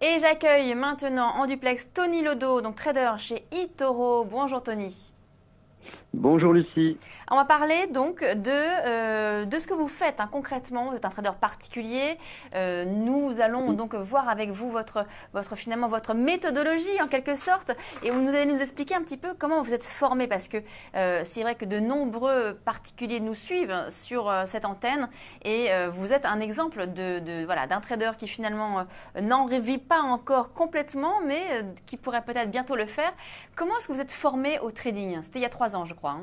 Et j'accueille maintenant en duplex Tony Lodo, donc trader chez eToro. Bonjour Tony. Bonjour Lucie. On va parler donc de ce que vous faites concrètement. Vous êtes un trader particulier. Nous allons Oui, donc voir avec vous finalement votre méthodologie en quelque sorte. Et vous nous allez nous expliquer un petit peu comment vous êtes formé parce que c'est vrai que de nombreux particuliers nous suivent sur cette antenne et vous êtes un exemple voilà, d'un trader qui finalement n'en vit pas encore complètement mais qui pourrait peut-être bientôt le faire. Comment est-ce que vous êtes formé au trading? C'était il y a 3 ans je crois.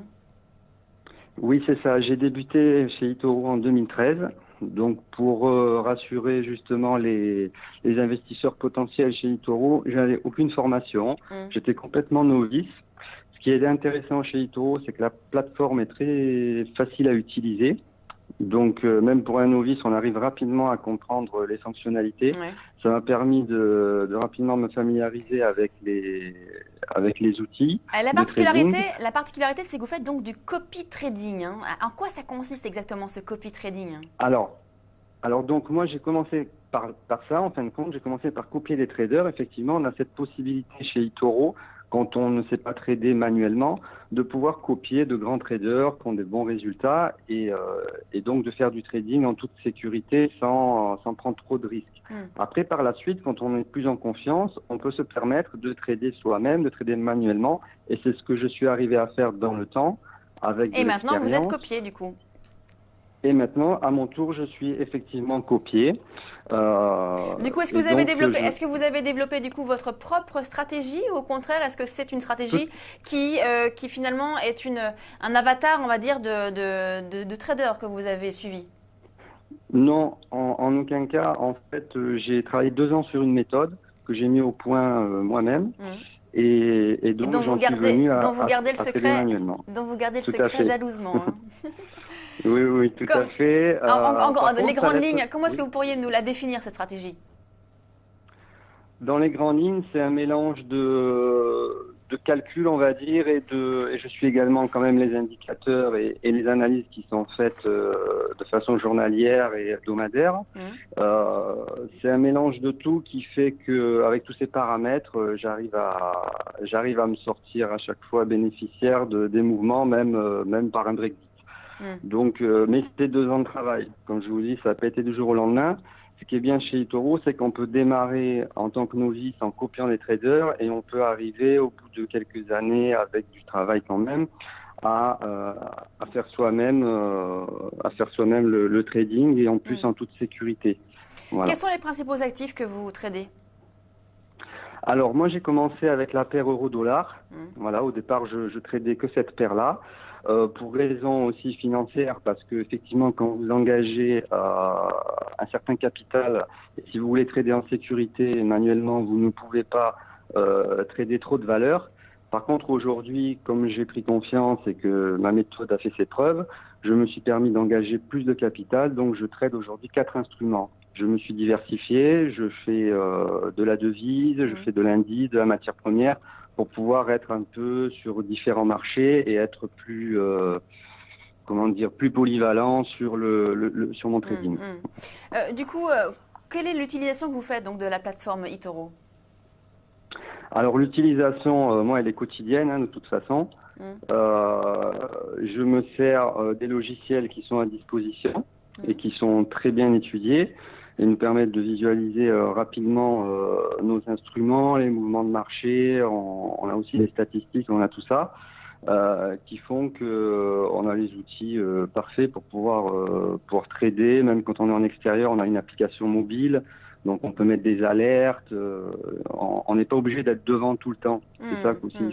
oui, c'est ça. J'ai débuté chez eToro en 2013. Donc, pour rassurer justement les investisseurs potentiels chez eToro, j'avais aucune formation. Hmm. J'étais complètement novice. Ce qui est intéressant chez eToro, c'est que la plateforme est très facile à utiliser. Donc, même pour un novice, on arrive rapidement à comprendre les fonctionnalités. Ouais. Ça m'a permis de rapidement me familiariser avec les outils La de particularité, trading. la particularité, c'est que vous faites donc du copy trading. En quoi ça consiste exactement ce copy trading? Alors, alors donc moi j'ai commencé par ça, en fin de compte, j'ai commencé par copier des traders. Effectivement, on a cette possibilité chez eToro, quand on ne sait pas trader manuellement, de pouvoir copier de grands traders qui ont des bons résultats et donc de faire du trading en toute sécurité sans prendre trop de risques. Hmm. Après, par la suite, quand on est plus en confiance, on peut se permettre de trader soi-même, de trader manuellement, et c'est ce que je suis arrivé à faire dans le temps avec de Et maintenant, vous êtes l'expérience. copié du coup. Et maintenant, à mon tour, je suis effectivement copié. Du coup, Et donc, est-ce que vous avez développé du coup votre propre stratégie ou au contraire, est-ce que c'est une tout, stratégie qui finalement est un avatar, on va dire, de trader que vous avez suivi? non, en aucun cas. En fait, j'ai travaillé 2 ans sur une méthode que j'ai mis au point moi-même. Hmm. Et Et donc, j'en suis venu à trader manuellement. dont vous gardez le Tout à secret fait. jalousement, hein. Oui, oui, tout à Comme, fait. Par les contre, ça grandes reste. lignes, comment est-ce que Oui. vous pourriez nous la définir cette stratégie? Dans les grandes lignes, c'est un mélange de calcul, on va dire, et je suis également quand même les indicateurs et les analyses qui sont faites de façon journalière et hebdomadaire. Hmm. Euh, c'est un mélange de tout qui fait que, avec tous ces paramètres, j'arrive à me sortir à chaque fois bénéficiaire des mouvements, même par un Brexit. Hmm. Donc, mais c'était 2 ans de travail. Comme je vous dis, ça n'a pas été du jour au lendemain. Ce qui est bien chez eToro, c'est qu'on peut démarrer en tant que novice en copiant les traders et on peut arriver au bout de quelques années avec du travail quand même à, euh, à faire soi-même le trading et en plus Hmm. en toute sécurité. Quels Voilà. sont les principaux actifs que vous tradez? Alors moi j'ai commencé avec la paire euro-dollar. Hmm. Voilà, au départ je tradais que cette paire-là. Pour raisons aussi financières, parce que effectivement quand vous engagez un certain capital, et si vous voulez trader en sécurité manuellement, vous ne pouvez pas trader trop de valeur. Par contre aujourd'hui, comme j'ai pris confiance et que ma méthode a fait ses preuves, je me suis permis d'engager plus de capital, donc je trade aujourd'hui 4 instruments. Je me suis diversifié, je fais de la devise, je Hmm. fais de l'indice, de la matière première, pour pouvoir être un peu sur différents marchés et être plus, comment dire, plus polyvalent sur sur mon Hmm. trading. Hmm. Du coup, quelle est l'utilisation que vous faites donc de la plateforme eToro? Alors l'utilisation, moi, elle est quotidienne de toute façon. Hmm. Euh, je me sers des logiciels qui sont à disposition et Hmm. qui sont très bien étudiés et nous permettent de visualiser rapidement nos instruments, les mouvements de marché. On a aussi les statistiques, on a tout ça, qui font que on a les outils parfaits pour pouvoir trader. Même quand on est en extérieur, on a une application mobile. Donc on peut mettre des alertes. On n'est pas obligé d'être devant tout le temps. C'est ça Hmm. qu'aussi Hmm.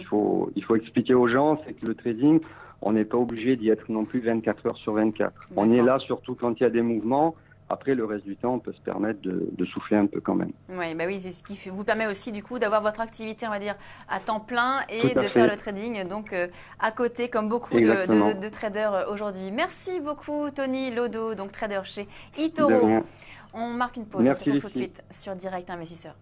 il faut expliquer aux gens, c'est que le trading, on n'est pas obligé d'y être non plus 24 heures sur 24. On est D'accord. là surtout quand il y a des mouvements. Après, le reste du temps, on peut se permettre de souffler un peu quand même. Ouais, bah oui, c'est ce qui vous permet aussi du coup d'avoir votre activité, on va dire, à temps plein Tout et à de faire le fait, trading donc à côté, comme beaucoup exactement. de traders aujourd'hui. Merci beaucoup, Tony Lodo, donc trader chez De eToro. rien. On marque une pause, on se Merci retrouve tout de Lucie. suite sur Direct Investisseur.